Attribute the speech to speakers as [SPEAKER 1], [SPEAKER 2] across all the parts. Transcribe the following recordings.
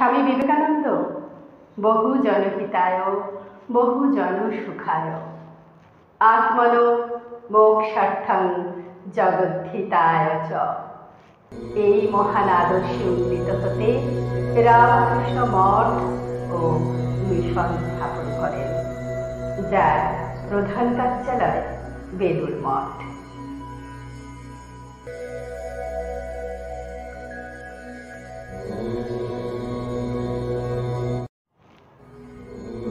[SPEAKER 1] স্বামী বিবেকানন্দ বহু জনহিতায় বহু জনসুখায় আত্মনো মোক্ষার্থং জগদ্ধিতায় চ এই মহান আদর্শে উন্নীত হতে রামকৃষ্ণ মঠ ও মিশন স্থাপন করেন, যার প্রধান কার্যালয় বেলুড় মঠ।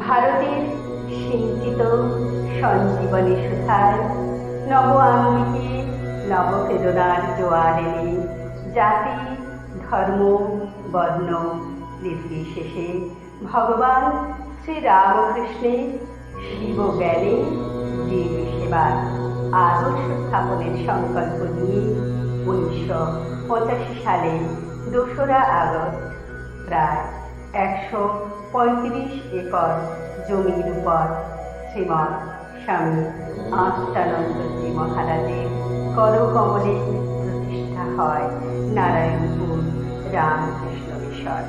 [SPEAKER 1] ভারতের সিঞ্চিত সঞ্জীবনী সুধায় নব আঙ্গিকে নববেদনার জোয়ার এনে জাতি ধর্ম বর্ণ নির্বিশেষে ভগবান শ্রী রামকৃষ্ণের শিব জ্ঞানে জীব সেবার আদর্শ স্থাপনের সংকল্প নিয়ে 1985 সালে 2রা আগস্ট প্রায় 135 একর জমির উপর শ্রীমৎ স্বামী আত্মানন্দজি মহারাজের করকমলে প্রতিষ্ঠা হয় নারায়ণপুর রামকৃষ্ণ মিশন,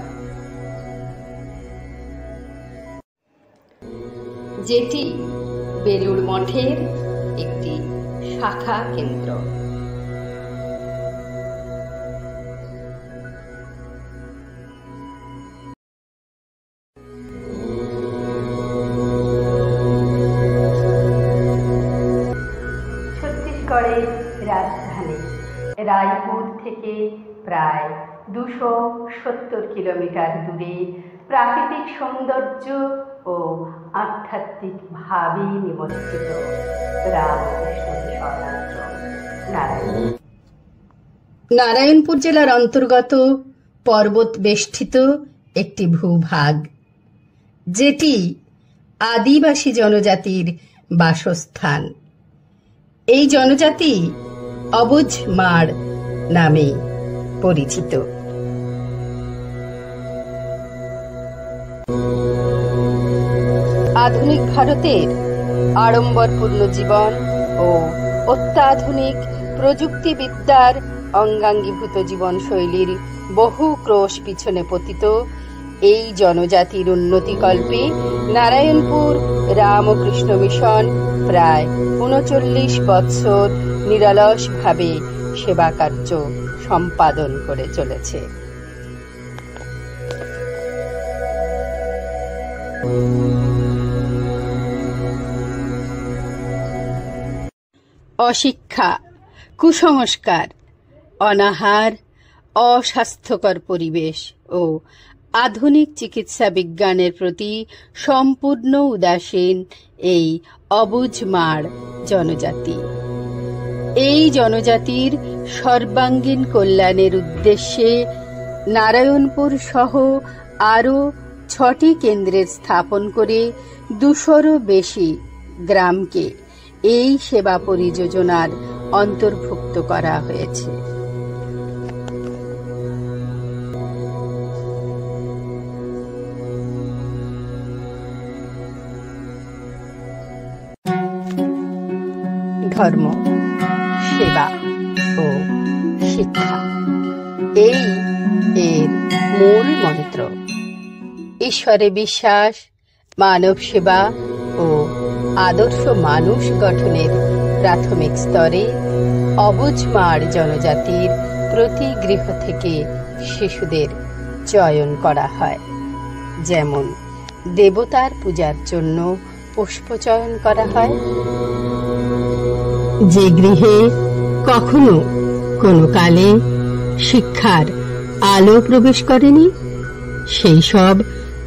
[SPEAKER 1] যেটি বেলুড় মঠের একটি শাখা কেন্দ্র। ছত্তিশগড়ের রাজধানী রায়পুর থেকে প্রায় 270 কিলোমিটার দূরে প্রাকৃতিক সৌন্দর্য ও আধ্যাত্মিক ভাবে নিমজ্জিত রামকৃষ্ণ মিশন নারায়ণপুর জেলার অন্তর্গত পর্বত বেষ্টিত একটি ভূভাগ, যেটি আদিবাসী জনজাতির বাসস্থান। এই জনজাতি অবুঝ মাড় নামে পরিচিত। আধুনিক ভারতের আড়ম্বরপূর্ণ জীবন ও অত্যাধুনিক প্রযুক্তিবিদ্যার অঙ্গাঙ্গীভূত জীবনশৈলীর বহু ক্রোশ পিছনে পতিত এই জনজাতির উন্নতিকল্পে নারায়ণপুর রামকৃষ্ণ মিশন প্রায় 39 বৎসর নিরলসভাবে সেবা কার্য সম্পাদন করে চলেছে। অশিক্ষা, কুসংস্কার, অনাহার, অস্বাস্থ্যকর পরিবেশ ও আধুনিক চিকিৎসা বিজ্ঞানের প্রতি সম্পূর্ণ উদাসীন এই অবুঝ মাড় জনজাতি। এই জনজাতির সর্বাঙ্গীন কল্যাণের উদ্দেশ্যে নারায়ণপুর সহ আরও 6টি কেন্দ্রের স্থাপন করে 200-রও বেশি গ্রামকে এই সেবা পরিযোজনার অন্তর্ভুক্ত করা হয়েছে। ধর্ম, সেবা ও শিক্ষা এই এর মূল মন্ত্র। ঈশ্বরে বিশ্বাস, মানব সেবা ও আদর্শ মানুষ গঠনের প্রাথমিক স্তরে অবুঝ মাড় জনজাতির প্রতি গৃহ থেকে শিশুদের চয়ন করা হয়। যেমন দেবতার পূজার জন্য পুষ্প চয়ন করা হয়। যে গৃহে কখনো কোনো কালে শিক্ষার আলো প্রবেশ করেনি, সেই সব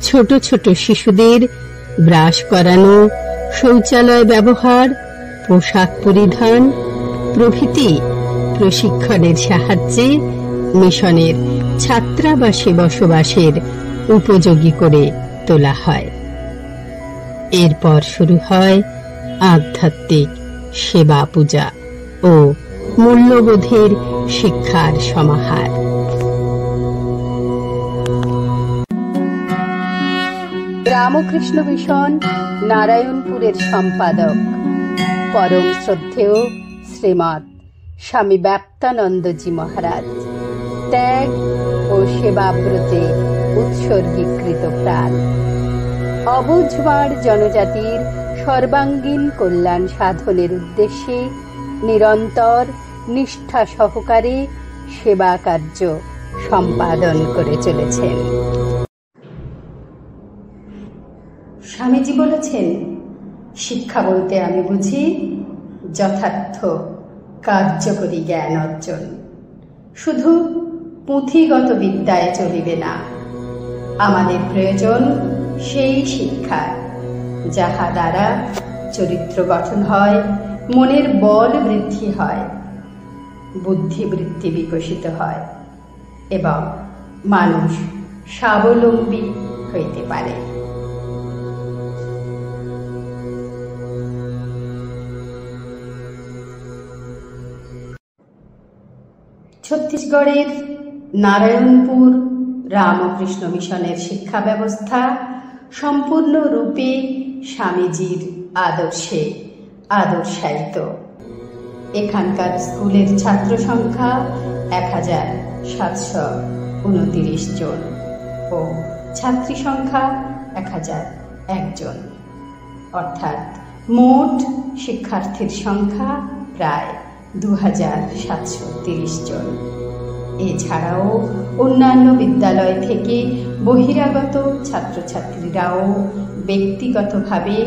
[SPEAKER 1] ছোট ছোট শিশুদের ব্রাশ করানো, শৌচালয় ব্যবহার, পোশাক পরিধান প্রভৃতি প্রশিক্ষণের সাহায্যে মিশনের ছাত্রাবাসে বসবাসের উপযোগী করে তোলা হয়। এরপর শুরু হয় আধ্যাত্মিক সেবা পূজা ও মূল্যবোধের শিক্ষার সমাহার। রামকৃষ্ণ মিশন নারায়ণপুরের সম্পাদক পরম শ্রদ্ধেয় শ্রীমৎ স্বামী ব্যাপ্তানন্দজি মহারাজ ত্যাগ ও সেবাব্রতে
[SPEAKER 2] উৎসর্গীকৃত প্রাণ। অবুঝবার জনজাতির সর্বাঙ্গীন কল্যাণ সাধনের উদ্দেশ্যে নিরন্তর নিষ্ঠা সহকারে সেবা কার্য সম্পাদন করে চলেছেন। স্বামীজি বলেছেন, শিক্ষা বলতে আমি বুঝি যথার্থ কার্যকরী জ্ঞান অর্জন। শুধু পুঁথিগত বিদ্যায় চলিবে না, আমাদের প্রয়োজন সেই শিক্ষা যাহা দ্বারা চরিত্র গঠন হয়, মনের বল বৃদ্ধি হয়, বুদ্ধিবৃত্তি বিকশিত হয় এবং মানুষ স্বাবলম্বী হইতে পারে। ছত্তিশগড়ের নারায়ণপুর রামকৃষ্ণ মিশনের শিক্ষা ব্যবস্থা সম্পূর্ণরূপে স্বামীজির আদর্শে আদর্শায়িত। এখানকার স্কুলের ছাত্র সংখ্যা 1729 জন ও ছাত্রী সংখ্যা 1001 জন, অর্থাৎ মোট শিক্ষার্থীর সংখ্যা প্রায় 2730 জন। এছাড়াও অন্যান্য বিদ্যালয় থেকে বহিরাগত ছাত্রছাত্রীরাও ব্যক্তিগতভাবে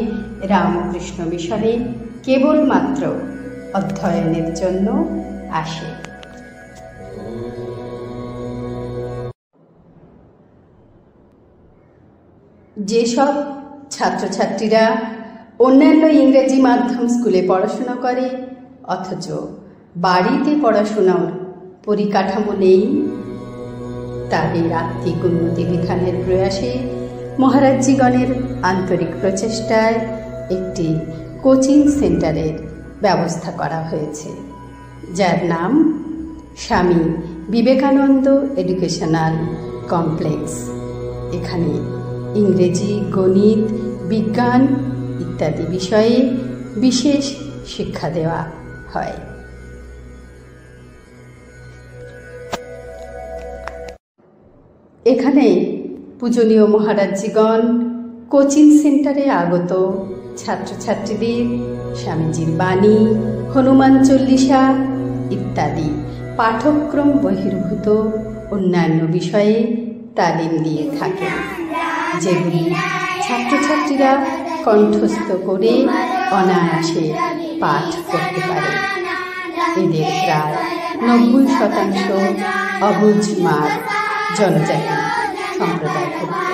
[SPEAKER 2] রামকৃষ্ণ মিশনে কেবলমাত্র অধ্যয়নের জন্য আসে। যেসব ছাত্রছাত্রীরা অন্যান্য ইংরেজি মাধ্যম স্কুলে পড়াশোনা করে অথচ বাড়িতে পড়াশোনার পরিকাঠামো নেই, তাদের আত্মিক উন্নতি বিধানের প্রয়াসে মহারাজজিগণের আন্তরিক প্রচেষ্টায় একটি কোচিং সেন্টারের ব্যবস্থা করা হয়েছে, যার নাম স্বামী বিবেকানন্দ এডুকেশনাল কমপ্লেক্স। এখানে ইংরেজি, গণিত, বিজ্ঞান ইত্যাদি বিষয়ে বিশেষ শিক্ষা দেওয়া হয়। এখানে পূজনীয় মহারাজজিগণ কোচিং সেন্টারে আগত ছাত্রছাত্রীদের স্বামীজির বাণী, হনুমান চল্লিশা ইত্যাদি পাঠ্যক্রম বহির্ভূত অন্যান্য বিষয়ে তালিম দিয়ে থাকেন, যেগুলি ছাত্রছাত্রীরা কণ্ঠস্থ করে অনায়াসে পাঠ করতে পারে। এদের প্রায় 90% অবুঝমার জনজাতি সম্প্রদায় ভুক্ত।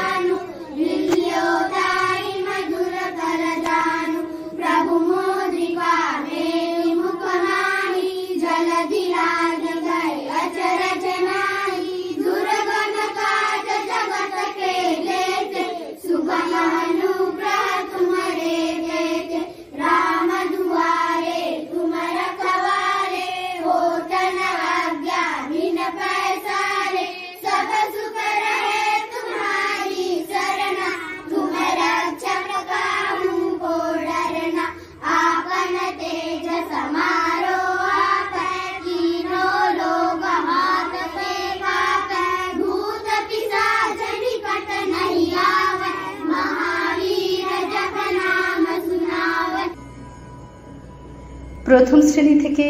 [SPEAKER 2] প্রথম শ্রেণী থেকে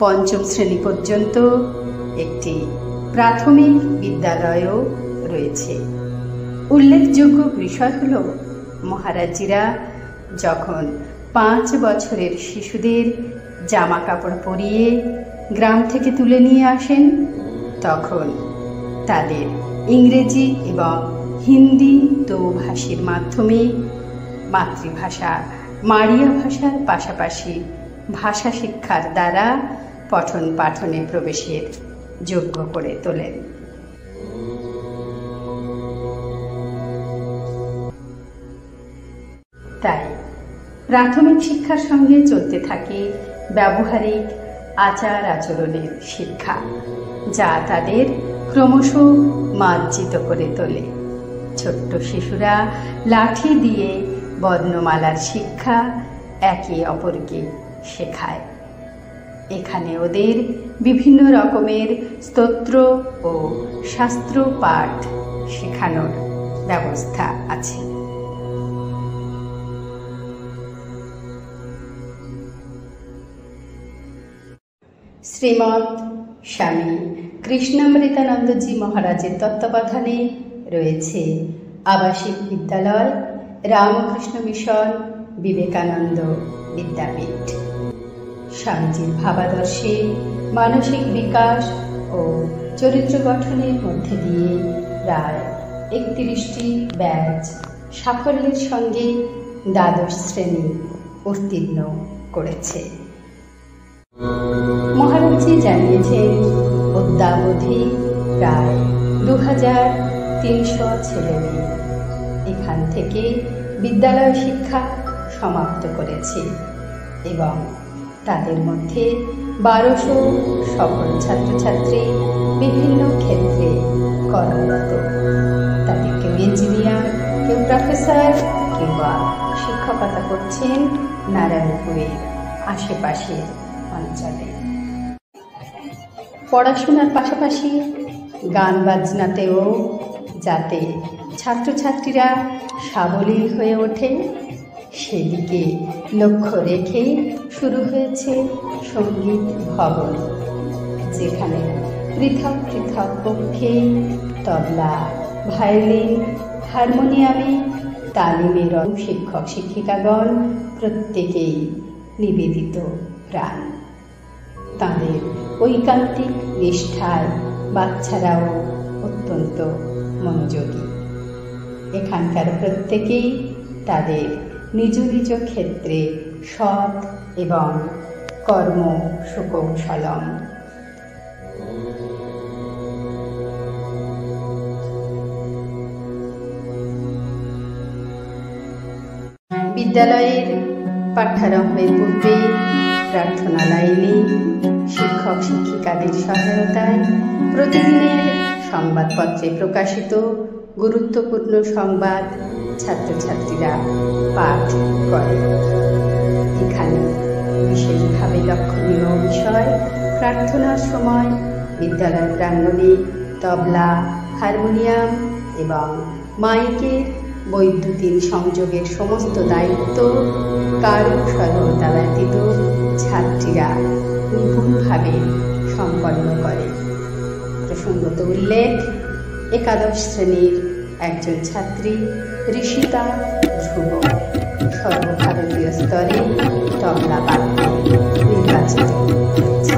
[SPEAKER 2] পঞ্চম শ্রেণী পর্যন্ত একটি প্রাথমিক বিদ্যালয়ও রয়েছে। উল্লেখযোগ্য বিষয় হল, মহারাজজিরা যখন 5 বছরের শিশুদের জামা কাপড় পরিয়ে গ্রাম থেকে তুলে নিয়ে আসেন, তখন তাদের ইংরেজি এবং হিন্দি দোভাষীর মাধ্যমে মাতৃভাষা মারিয়া ভাষার পাশাপাশি ভাষা শিক্ষার দ্বারা পঠন পাঠনে প্রবেশের যোগ্য করে তোলেন। তাই প্রাথমিক শিক্ষার সঙ্গে চলতে থাকে ব্যবহারিক আচার আচরণের শিক্ষা, যা তাদের ক্রমশ মার্জিত করে তোলে। ছোট্ট শিশুরা লাঠি দিয়ে বর্ণমালার শিক্ষা একে অপরকে শেখায়। এখানে ওদের বিভিন্ন রকমের স্তোত্র ও শাস্ত্র পাঠ শেখানোর ব্যবস্থা আছে। শ্রীমৎ স্বামী কৃষ্ণামৃতানন্দজি মহারাজের তত্ত্বাবধানে রয়েছে আবাসিক বিদ্যালয় রামকৃষ্ণ মিশন বিবেকানন্দ বিদ্যাপীঠ। স্বামীজির ভাবাদর্শে মানসিক বিকাশ ও চরিত্র গঠনের মধ্যে দিয়ে প্রায় 31টি ব্যাচ সাফল্যের সঙ্গে দ্বাদশ শ্রেণী উত্তীর্ণ করেছে। মহারাজজি জানিয়েছেন অদ্যাবধি প্রায় 2300 ছেলেমেয়ে এখান থেকে বিদ্যালয় শিক্ষা সমাপ্ত করেছে এবং তাদের মধ্যে 1200 সফল ছাত্রছাত্রী বিভিন্ন ক্ষেত্রে কর্মরত। তাদের কেউ ইঞ্জিনিয়ার, কেউ প্রফেসর কিংবা শিক্ষকতা করছেন নারায়ণপুরের আশেপাশের অঞ্চলে। পড়াশোনার পাশাপাশি গান বাজনাতেও যাতে ছাত্রছাত্রীরা সাবলীল হয়ে ওঠে সেদিকে লক্ষ্য রেখে শুরু হয়েছে সঙ্গীত ভবন, যেখানে পৃথক পৃথক কক্ষে তবলা, ভায়োলিন, হারমোনিয়ামে তালিমের শিক্ষক শিক্ষিকাগণ প্রত্যেকেই নিবেদিত প্রাণ। তাদের ঐকান্তিক নিষ্ঠায় বাচ্চারাও অত্যন্ত মনোযোগী। এখানকার প্রত্যেকেই তাদের নিজ নিজ ক্ষেত্রে সৎ এবং কর্ম সুকৌশলম। বিদ্যালয়ের পাঠ্যারম্ভের পূর্বে প্রার্থনা লাইনে শিক্ষক শিক্ষিকাদের সহায়তায় প্রতিদিনের সংবাদপত্রে প্রকাশিত গুরুত্বপূর্ণ সংবাদ ছাত্রছাত্রীরা পাঠ করে। এখানে বিশেষভাবে লক্ষণীয় বিষয় প্রার্থনার সময় বিদ্যালয় প্রাঙ্গণে তবলা, হারমোনিয়াম এবং মাইকের বৈদ্যুতিন সংযোগের সমস্ত দায়িত্ব কারো সহায়তা ব্যতীত ছাত্রীরা নিপুণভাবে সম্পন্ন করে। প্রসঙ্গত উল্লেখ, একাদশ শ্রেণীর একজন ছাত্রী ঋষিতা ধ্রুব সর্বভারতীয় স্তরে তবলা বাদ্যে নির্বাচিত হয়েছে।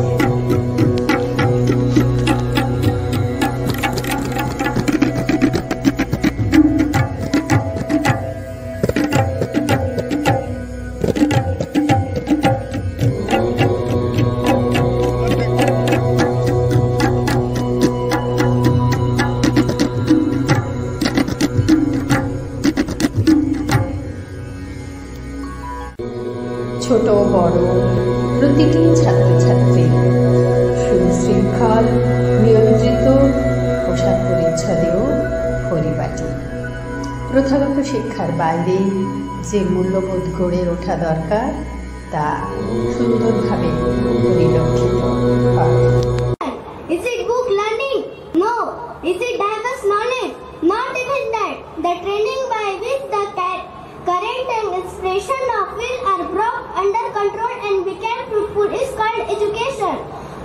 [SPEAKER 2] ছোট বড় প্রতিটি ছাত্রছাত্রী সুশৃঙ্খল নিয়ন্ত্রিত পোশাক পরিচ্ছদেও পরিপাটি। প্রথাগত শিক্ষার বাইরে যে মূল্যবোধ গড়ে ওঠা দরকার তা সুন্দরভাবে পরিলক্ষিত হয়।
[SPEAKER 3] Is it book learning? No. Is it diverse knowledge? Not even that. The training by which the current and expression of will are brought under control and become fruitful is called education.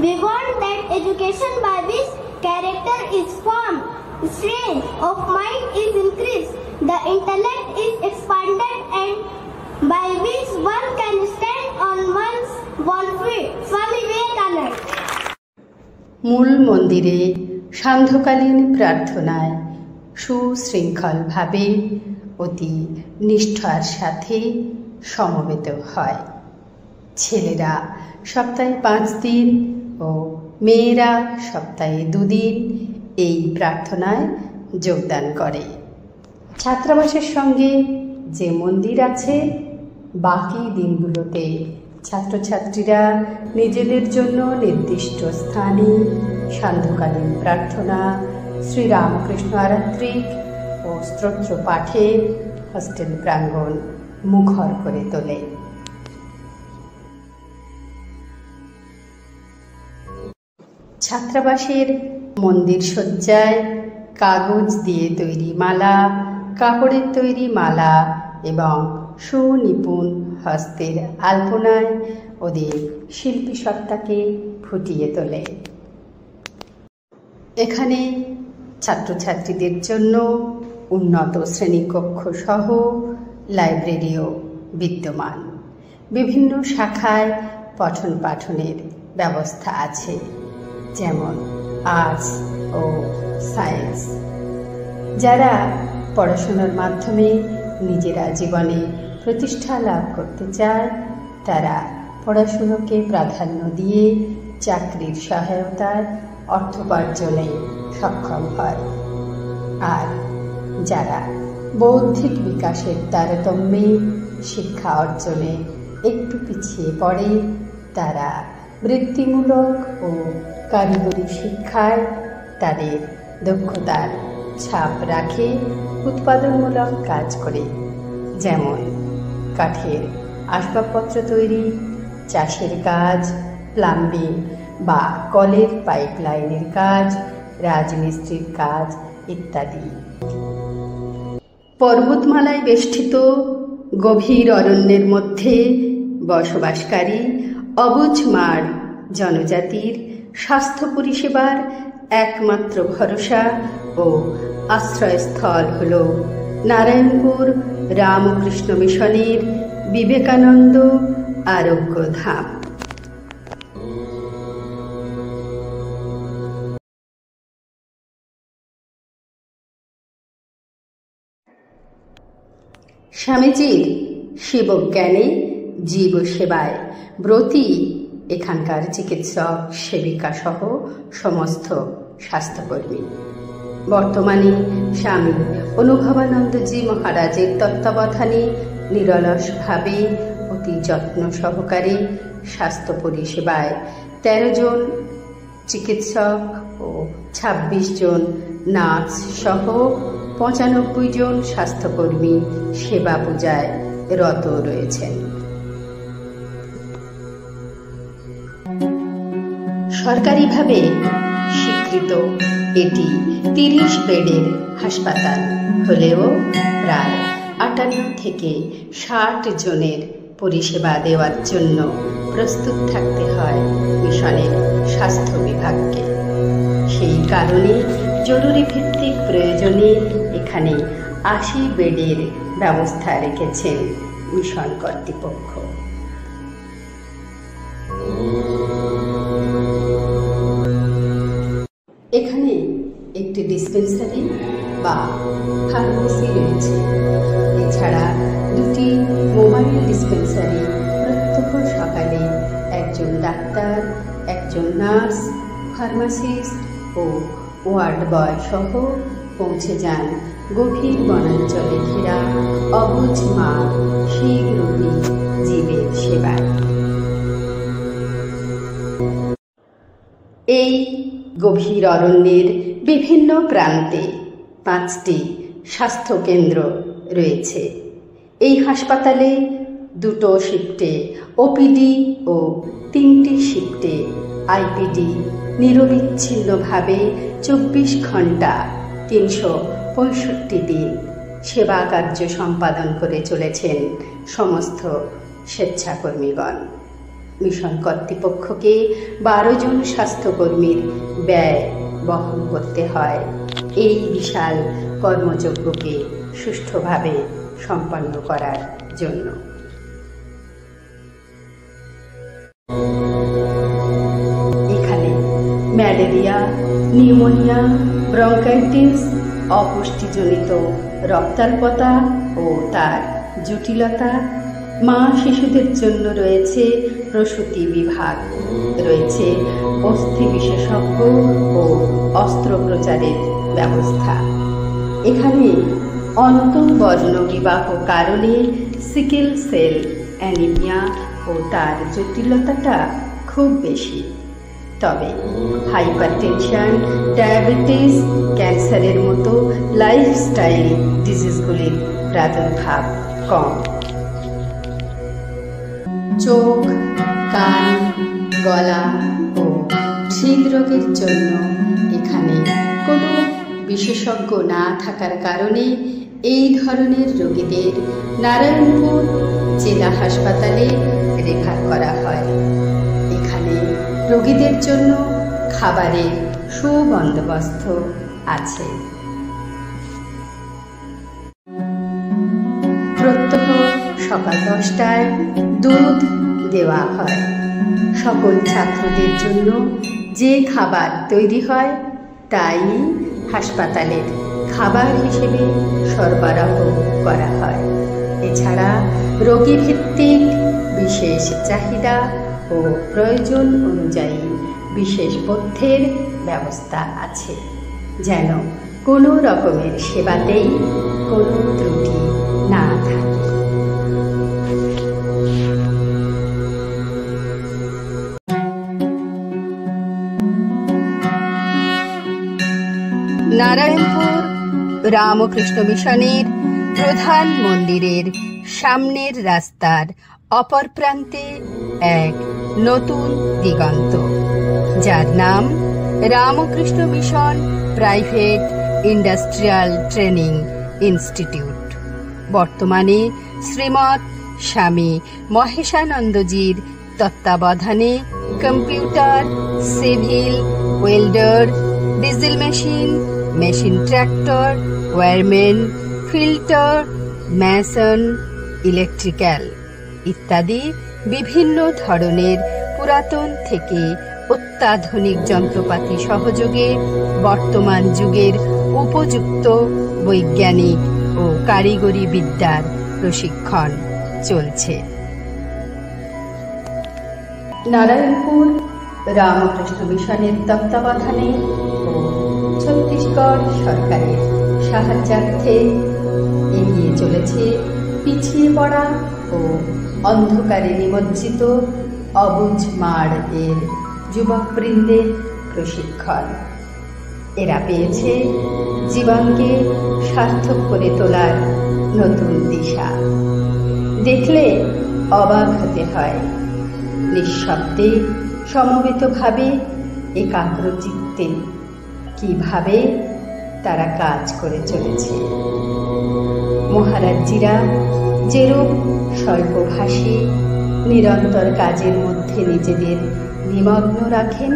[SPEAKER 3] We want that education by which character is formed, strength of mind is increased, the intellect is expanded, and by which one can stand on one's own feet. Swami Vivekananda.
[SPEAKER 2] মূল মন্দিরে সান্ধ্যকালীন প্রার্থনায় সুশৃঙ্খলভাবে অতি নিষ্ঠার সাথে সমবেত হয়। ছেলেরা সপ্তাহে 5 দিন ও মেয়েরা সপ্তাহে 2 দিন এই প্রার্থনায় যোগদান করে। ছাত্রাবাসের সঙ্গে যে মন্দির আছে, বাকি দিনগুলোতে ছাত্রছাত্রীরা নিজেদের জন্য নির্দিষ্ট স্থানে সান্ধ্যকালীন প্রার্থনা, শ্রীরামকৃষ্ণ আরাত্রিক ও স্তোত্র পাঠে হস্টেল প্রাঙ্গণ মুখর করে তোলে। ছাত্রাবাসের মন্দির সজ্জায় কাগজ দিয়ে তৈরি মালা, কাপড়ের তৈরি মালা এবং সুনিপুণ হস্তের আলপনায় ওদের শিল্পী সত্তাকে ফুটিয়ে তোলে। এখানে ছাত্রছাত্রীদের জন্য উন্নত শ্রেণীকক্ষ সহ লাইব্রেরিও বিদ্যমান। বিভিন্ন শাখায় পঠন পাঠনের ব্যবস্থা আছে, যেমন আর্টস ও সায়েন্স। যারা পড়াশোনার মাধ্যমে নিজেরা জীবনে প্রতিষ্ঠা লাভ করতে চায় তারা পড়াশুনোকে প্রাধান্য দিয়ে চাকরির সহায়তায় অর্থোপার্জনে সক্ষম হয়। আর যারা বৌদ্ধিক বিকাশের তারতম্যে শিক্ষা অর্জনে একটু পিছিয়ে পড়ে তারা বৃত্তিমূলক ও কারিগরি শিক্ষায় তাদের দক্ষতার ছাপ রাখে উৎপাদনমূলক কাজ করে, যেমন কাঠের আসবাবপত্র তৈরি, চাষের কাজ, প্লাম্বিং বা কলের পাইপলাইনের কাজ, রাজমিস্ত্রির কাজ ইত্যাদি। পর্বতমালায় বেষ্টিত গভীর অরণ্যের মধ্যে বসবাসকারী অবুঝ মার জনজাতির স্বাস্থ্য পরিষেবার একমাত্র ভরসা ও আশ্রয়স্থল হল নারায়ণপুর রামকৃষ্ণ মিশনের বিবেকানন্দ আরোগ্য ধাম। স্বামীজির শিবজ্ঞানে জীব সেবায় ব্রতী এখানকার চিকিৎসক, সেবিকা সহ সমস্ত স্বাস্থ্যকর্মী। বর্তমানে স্বামী অনুভবানন্দজি মহারাজের তত্ত্বাবধানে নিরলসভাবে অতি যত্ন সহকারে স্বাস্থ্য পরিষেবায় 13 জন চিকিৎসক ও 26 জন নার্স সহ 95 জন স্বাস্থ্যকর্মী সেবা পূজায় রত রয়েছেন। সরকারিভাবে স্বীকৃত এটি 30 বেডের হাসপাতাল হলেও প্রায় 58 থেকে 60 জনের পরিষেবা দেওয়ার জন্য প্রস্তুত থাকতে হয় মিশনের স্বাস্থ্য বিভাগকে। সেই কারণে জরুরি ভিত্তিক প্রয়োজনে এখানে 80 বেডের ব্যবস্থা রেখেছেন মিশন কর্তৃপক্ষ। এখানে একটি ডিসপেন্সারি বা ফার্মেসি রয়েছে। এছাড়া 2টি মোবাইল ডিসপেন্সারি প্রত্যহ সকালে একজন ডাক্তার, একজন নার্স, ফার্মাসিস্ট ও ওয়ার্ড বয় সহ পৌঁছে যান গভীর বনাঞ্চলে ঘেরা অবুঝ মা শিবরূপী জীবের সেবায়। এই গভীর অরণ্যের বিভিন্ন প্রান্তে 5টি স্বাস্থ্যকেন্দ্র রয়েছে। এই হাসপাতালে 2টো শিফটে ওপিডি ও 3টি শিফটে আইপিডি নিরবিচ্ছিন্নভাবে 24 ঘন্টা 365 দিন সেবা কার্য সম্পাদন করে চলেছেন সমস্ত স্বেচ্ছাকর্মীগণ। মিশন কর্তৃপক্ষকে 12 জন স্বাস্থ্যকর্মীর ব্যয় বহন করতে হয় এই বিশাল কর্মযজ্ঞকে সুষ্ঠুভাবে সম্পন্ন করার জন্য। এখানে ম্যালেরিয়া, নিউমোনিয়া, ব্রঙ্কাইটিস, অপুষ্টিজনিত রক্তাল্পতা ও তার জটিলতা, মা শিশুদের জন্য রয়েছে প্রসূতি বিভাগ, রয়েছে অস্থি বিশেষজ্ঞ ও অস্ত্রোপচারের ব্যবস্থা। এখানে অন্তঃবর্ণ বিবাহ কারণে সিকেল সেল অ্যানিমিয়া ও তার জটিলতাটা খুব বেশি। তবে হাইপারটেনশন, ডায়াবেটিস, ক্যান্সারের মতো লাইফস্টাইল ডিজিজগুলির প্রাদুর্ভাব কম। চোখ, কান, গলা ও হৃদরোগের জন্য এখানে কোনো বিশেষজ্ঞ না থাকার কারণে এই ধরনের রোগীদের নারায়ণপুর জেলা হাসপাতালে রেফার করা হয়। এখানে রোগীদের জন্য খাবারের সুবন্দোবস্ত আছে। প্রত্যহ সকাল 10টায় দুধ দেওয়া হয়। সকল ছাত্রদের জন্য যে খাবার তৈরি হয় তাই হাসপাতালের খাবার হিসেবে সরবরাহ করা হয়। এছাড়া রোগীভিত্তিক বিশেষ চাহিদা ও প্রয়োজন অনুযায়ী বিশেষ পথ্যের ব্যবস্থা আছে, যেন কোনো রকমের সেবাতেই কোনো ত্রুটি না থাকে। নারায়ণপুর রামকৃষ্ণ মিশনের প্রধান মন্দিরের সামনের রাস্তার অপর প্রান্তে এক নতুন দিগন্ত, যার নাম Ramakrishna mission private industrial training institute. বর্তমানে শ্রীমৎ স্বামী মহেশানন্দজির তত্ত্বাবধানে computer, civil, welder, diesel machine, machine tractor, wireman, filter, Mason, electrical ইত্যাদি বিভিন্ন ধরনের পুরাতন থেকে অত্যাধুনিক যন্ত্রপাতি সহযোগে বর্তমান যুগের উপযুক্ত বৈজ্ঞানিক ও কারিগরি বিদ্যার প্রশিক্ষণ চলছে। নারায়ণপুর রামকৃষ্ণ মিশনের তত্ত্বাবধানে ও ছত্তিশগড় সরকারের সাহায্যার্থে এগিয়ে চলেছে পিছিয়ে পড়া ও অন্ধকারে নিমজ্জিত অবুঝ মাড় এর যুবকবৃন্দের প্রশিক্ষণ। এরা পেয়েছে জীবনকে সার্থক করে তোলার নতুন দিশা। দেখলে অবাক হতে হয়, নিঃশব্দে সমবেতভাবে একাগ্রচিত্তে কিভাবে তারা কাজ করে চলেছে। মহারাজজিরা যেরূপ স্বল্পভাষী নিরন্তর কাজের মধ্যে নিজেদের নিমগ্ন রাখেন,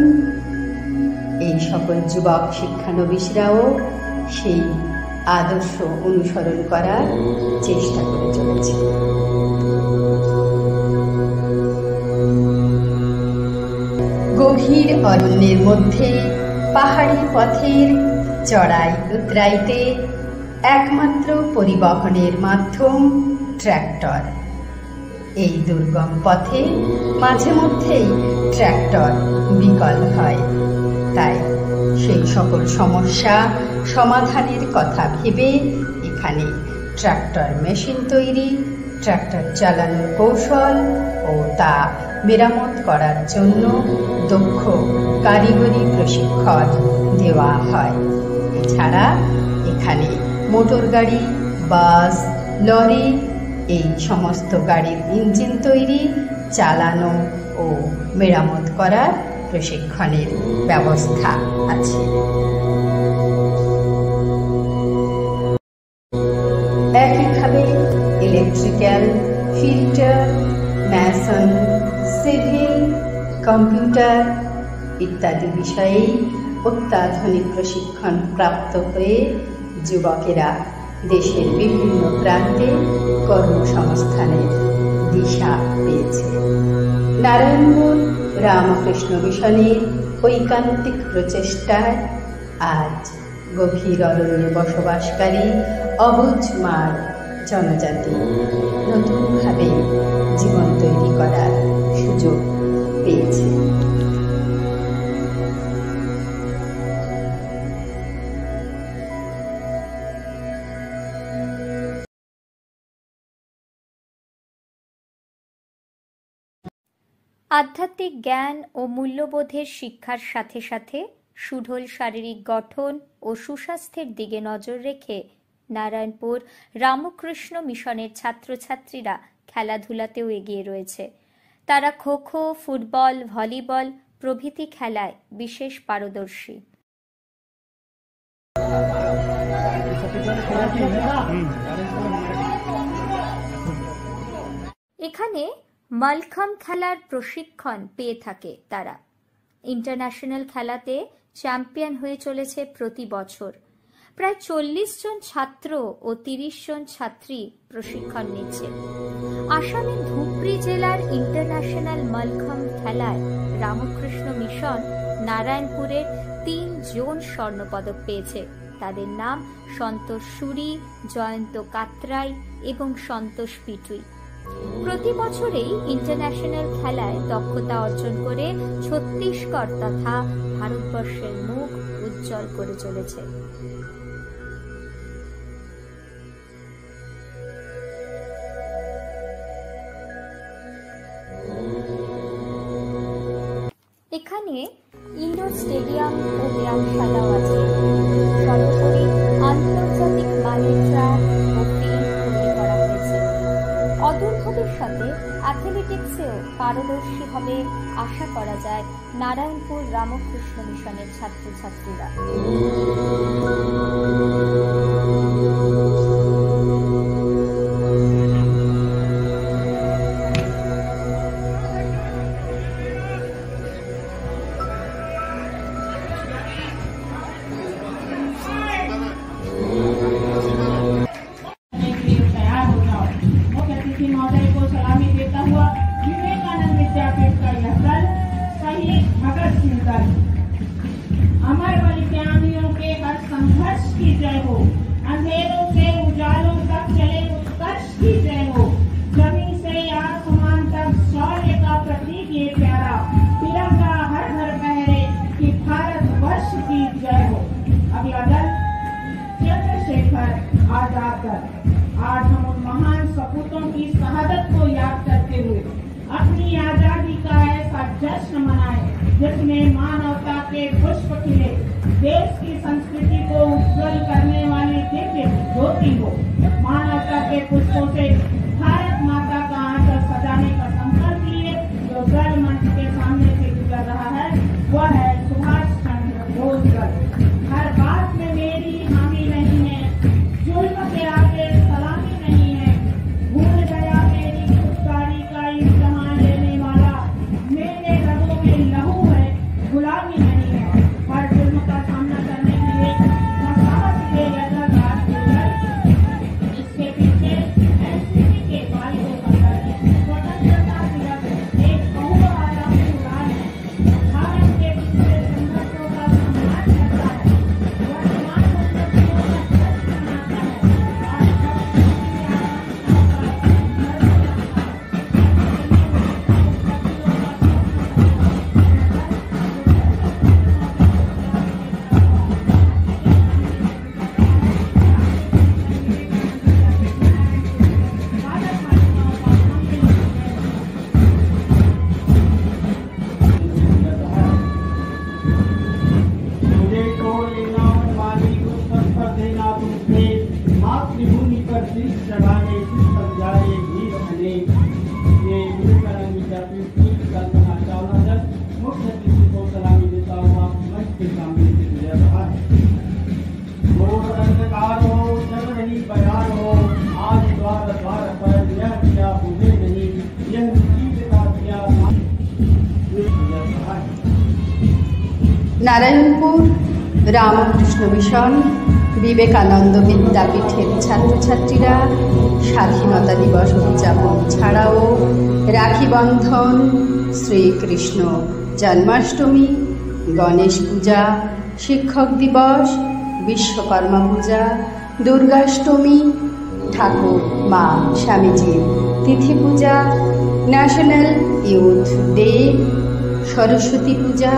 [SPEAKER 2] এই সকল যুবক শিক্ষানবিশরাও সেই আদর্শ অনুসরণ করার চেষ্টা করে চলেছে। গভীর অরণ্যের মধ্যে পাহাড়ি পথের চড়াই উতরাইতে একমাত্র পরিবহনের মাধ্যম ট্র্যাক্টর। এই দুর্গম পথে মাঝে মধ্যেই ট্র্যাক্টর বিকল হয়, তাই সেই সকল সমস্যা সমাধানের কথা ভেবে এখানে ট্র্যাক্টর মেশিন তৈরি, ট্র্যাক্টর চালানোর কৌশল ও তা মেরামত করার জন্য দক্ষ কারিগরি প্রশিক্ষণ দেওয়া হয়। এছাড়া এখানে মোটর গাড়ি, বাস, লরি এই সমস্ত গাড়ির ইঞ্জিন তৈরি, চালানো ও মেরামত করার প্রশিক্ষণের ব্যবস্থা আছে। একইভাবে electrical, filter, Mason, civil, computer ইত্যাদি বিষয়ে অত্যাধুনিক প্রশিক্ষণ প্রাপ্ত হয়ে যুবকেরা দেশের বিভিন্ন প্রান্তে কর্মসংস্থানের দিশা পেয়েছে। নারায়ণপুর রামকৃষ্ণ মিশনের ঐকান্তিক প্রচেষ্টায় আজ গভীর অরণ্যে বসবাসকারী অবুঝ মাড় জনজাতি নতুনভাবে জীবন তৈরি করার সুযোগ পেয়েছে।
[SPEAKER 4] আধ্যাত্মিক জ্ঞান ও মূল্যবোধের শিক্ষার সাথে সাথে সুঢল শারীরিক গঠন ও সুস্বাস্থ্যের দিকে নজর রেখে নারায়ণপুর রামকৃষ্ণ মিশনের ছাত্রছাত্রীরা খেলাধুলাতেও এগিয়ে রয়েছে। তারা খো-খো, ফুটবল, ভলিবল প্রভৃতি খেলায় বিশেষ পারদর্শী। এখানে মালখাম্ব খেলার প্রশিক্ষণ পেয়ে থাকে তারা। ইন্টারন্যাশনাল খেলাতে চ্যাম্পিয়ন হয়ে চলেছে প্রতি বছর। প্রায় 40 জন ছাত্র ও 30 জন ছাত্রী প্রশিক্ষণ নিচ্ছে। আসামের ধুবড়ী জেলার ইন্টারন্যাশনাল মালখাম্ব খেলায় রামকৃষ্ণ মিশন নারায়ণপুরের 3 জন স্বর্ণপদক পেয়েছে। তাদের নাম সন্তোষ সুরি, জয়ন্ত কাত্রাই এবং সন্তোষ পিটুই। প্রতি বছরেই ইন্টারন্যাশনাল খেলায় দক্ষতা অর্জন করে ছত্তিশগড় তথা ভারতবর্ষের মুখ উজ্জ্বল করে চলেছে। এখানে ইনডোর স্টেডিয়াম ও ব্যায়ামশালাও আছে। সর্বোপরি আন্তর্জাতিক মানের ট্র্যাক ও ফিল্ড তৈরি করা হয়েছে। অদূর ভবিষ্যতে অ্যাথলেটিক্সেও পারদর্শী হবে আশা করা যায় নারায়ণপুর রামকৃষ্ণ মিশনের ছাত্রছাত্রীরা।
[SPEAKER 5] अमर बलिदानियों के हर संघर्ष की जय हो, अंधेरों से उजालों तक चले उत्कर्ष की जय हो, जमीन से आसमान तक शौर्य का प्रतीक ये प्यारा तिरंगा हर घर पहरे कि भारत वर्ष की जय हो। अगला दल चंद्रशेखर आजाद दल। आज हम उन महान सपूतों की शहादत को याद करते हुए अपनी आजादी का ऐसा जश्न मनाए जिसमें मानवता के पुष्प खिले, देश की संस्कृति को उज्जवल करने वाली दिव्य ज्योति हो। मानवता के पुष्पों से भारत माता का आंचल सजाने का संकल्प लिए जो दल मंच के सामने से गुजर रहा है वह है सुभाष चंद्र बोस दल। हर बात में मेरी हामी नहीं है, जुल्म के आगे सलामी नहीं है, भूल गया मेरी खुददारी का इम्तिहान लेने वाला, मेरे रगों में लहू है, गुलामी नहीं है। हर जुल्म का सामना करने के लिए साहस के यथार्थ इसके पीछे एनसीसी के बालियों का दल है। स्वतंत्रता दिवस एक बहुआयामी उड़ान है, भारत के पिछले संघर्षों का सम्मान करता है, वर्तमान उपलब्धियों का जश्न मनाता है
[SPEAKER 6] मुझे छोड़ लेना मानी को सब पर देना तुमसे, मातृभूमि पर शीश चढ़ाने शीश पर जाए वीर बने। ये विवेकानंद विद्यापीठ की कल्पना चावला दल मुख्य अतिथि को सलामी देता हुआ मंच के सामने से गुजर रहा है। घोर अंधकार हो, जग नहीं बयान हो, आज द्वार द्वार पर यह क्या बुझे नहीं, यह जीत का क्या गुजर रहा है।
[SPEAKER 2] নারায়ণপুর রামকৃষ্ণ মিশন বিবেকানন্দ বিদ্যাপীঠের ছাত্রছাত্রীরা স্বাধীনতা দিবস উদযাপন ছাড়াও রাখি বন্ধন, শ্রীকৃষ্ণ জন্মাষ্টমী, গণেশ পূজা, শিক্ষক দিবস, বিশ্বকর্মা পূজা, দুর্গাষ্টমী, ঠাকুর মা স্বামীজির তিথি পূজা, ন্যাশনাল ইউথ ডে, সরস্বতী পূজা,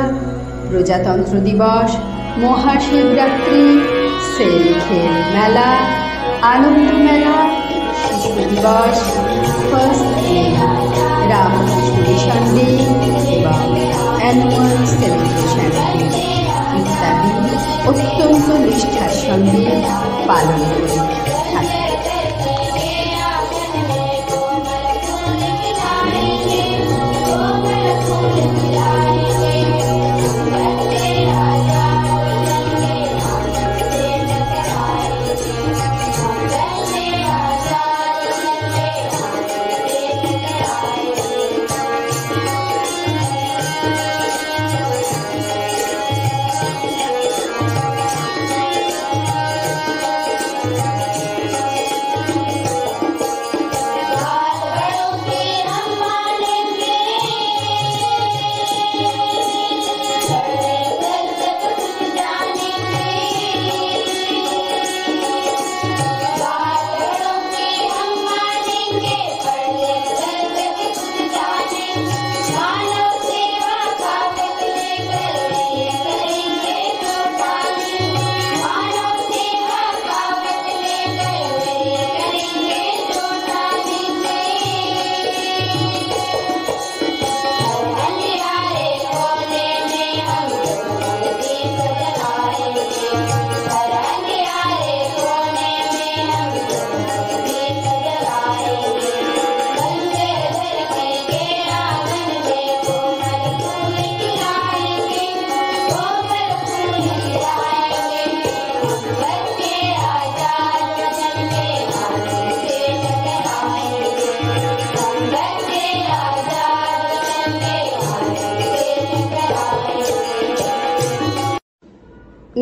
[SPEAKER 2] প্রজাতন্ত্র দিবস, মহাশিবরাত্রি, সেলখেল মেলা, আনন্দ মেলা, শিশু দিবস, first day, Ramakrishna mission day এবং অ্যানুয়াল সেলিব্রেশন ডে ইত্যাদি অত্যন্ত নিষ্ঠার সঙ্গে পালন করে থাকে।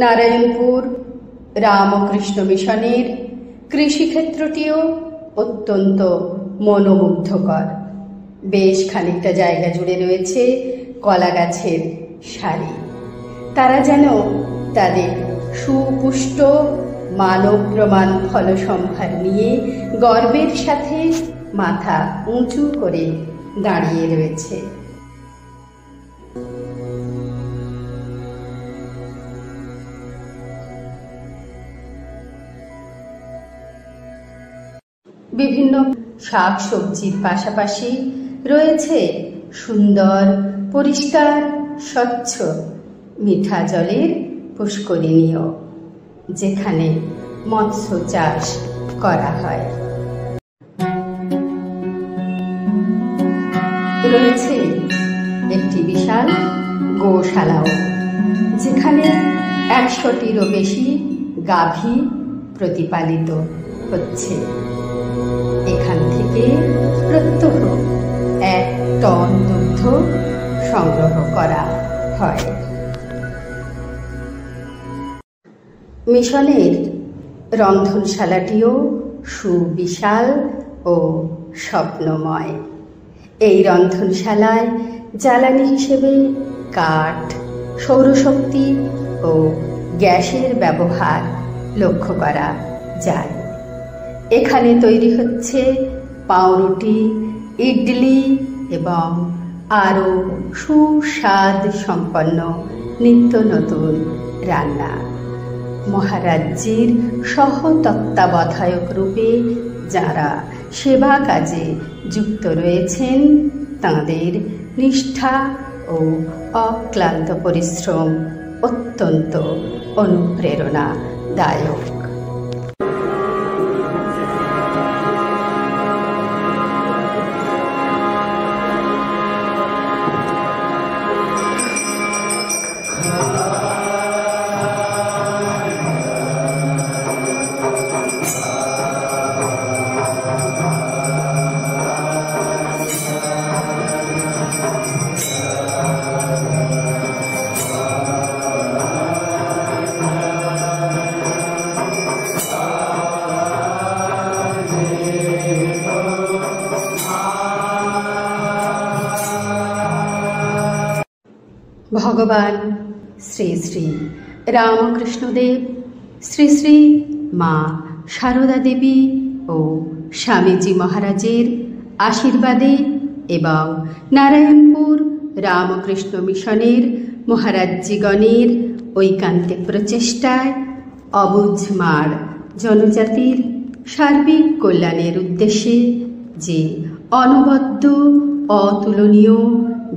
[SPEAKER 2] নারায়ণপুর রামকৃষ্ণ মিশনের কৃষিক্ষেত্রটিও অত্যন্ত মনোমুগ্ধকর। বেশ খানিকটা জায়গা জুড়ে রয়েছে কলা গাছের সারি। তারা যেন তাদের সুপুষ্ট মানব প্রমাণ ফলসম্ভার নিয়ে গর্বের সাথে মাথা উঁচু করে দাঁড়িয়ে রয়েছে। বিভিন্ন শাক সবজির পাশাপাশি রয়েছে সুন্দর পরিষ্কার স্বচ্ছ মিঠা জলের পুষ্করিণীও, যেখানে মৎস্য চাষ করা হয়। রয়েছে একটি বিশাল গোশালাও, যেখানে 100টিরও বেশি গাভী প্রতিপালিত হচ্ছে। এখান থেকে প্রত্যহ 1 টন দুগ্ধ সংগ্রহ করা হয়। মিশনের রন্ধনশালাটিও সুবিশাল ও স্বপ্নময়। এই রন্ধনশালায় জ্বালানি হিসেবে কাঠ, সৌরশক্তি ও গ্যাসের ব্যবহার লক্ষ্য করা যায়। এখানে তৈরি হচ্ছে পাউরুটি, ইডলি এবং আরও সুস্বাদ সম্পন্ন নিত্য নতুন রান্না। মহারাজ্যের সহতত্ত্বাবধায়ক রূপে যারা সেবা কাজে যুক্ত রয়েছেন, তাঁদের নিষ্ঠা ও অক্লান্ত পরিশ্রম অত্যন্ত অনুপ্রেরণাদায়ক। ভগবান শ্রী শ্রী রামকৃষ্ণদেব, শ্রী শ্রী মা সারদা দেবী ও স্বামীজি মহারাজের আশীর্বাদে এবং নারায়ণপুর রামকৃষ্ণ মিশনের মহারাজ্যগণের ঐকান্তিক প্রচেষ্টায় অবুঝ মার জনজাতির সার্বিক কল্যাণের উদ্দেশ্যে যে অনবদ্য অতুলনীয়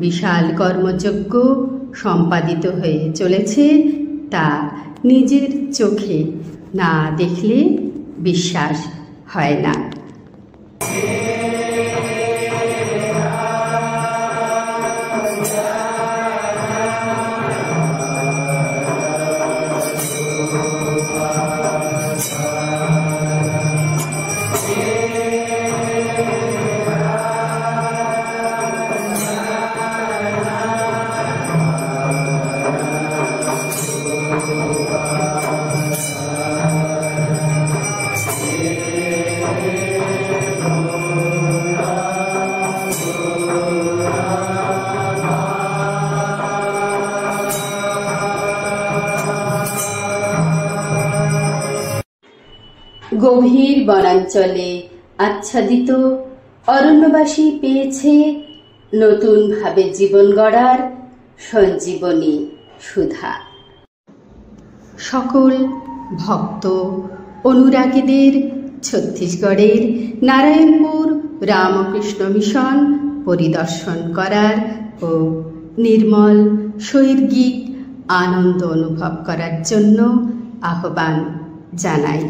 [SPEAKER 2] বিশাল কর্মযজ্ঞ সম্পাদিত হয়ে চলেছে, তা নিজের চোখে না দেখলে বিশ্বাস হয় না। গভীর বনাঞ্চলে আচ্ছাদিত অরণ্যবাসী পেয়েছে নতুনভাবে জীবন গড়ার সঞ্জীবনী সুধা। সকল ভক্ত অনুরাগীদের ছত্তিশগড়ের নারায়ণপুর রামকৃষ্ণ মিশন পরিদর্শন করার ও নির্মল শৈর্গিক আনন্দ অনুভব করার জন্য আহ্বান জানাই।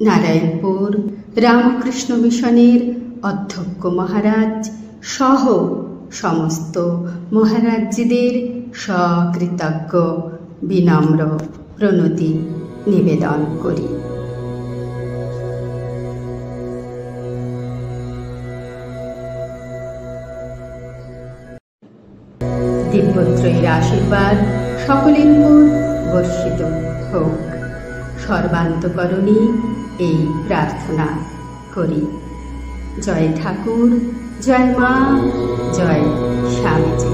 [SPEAKER 2] নারায়ণপুর রামকৃষ্ণ মিশনের অধ্যক্ষ মহারাজ সহ সমস্ত মহারাজজিদের সকৃতজ্ঞ বিনম্র প্রণতি নিবেদন করি। দিব্যত্রয়ীর আশীর্বাদ সকলের উপর বর্ষিত হোক, সর্বান্তকরণে এই প্রার্থনা করি। জয় ঠাকুর, জয় মা, জয় স্বামীজি।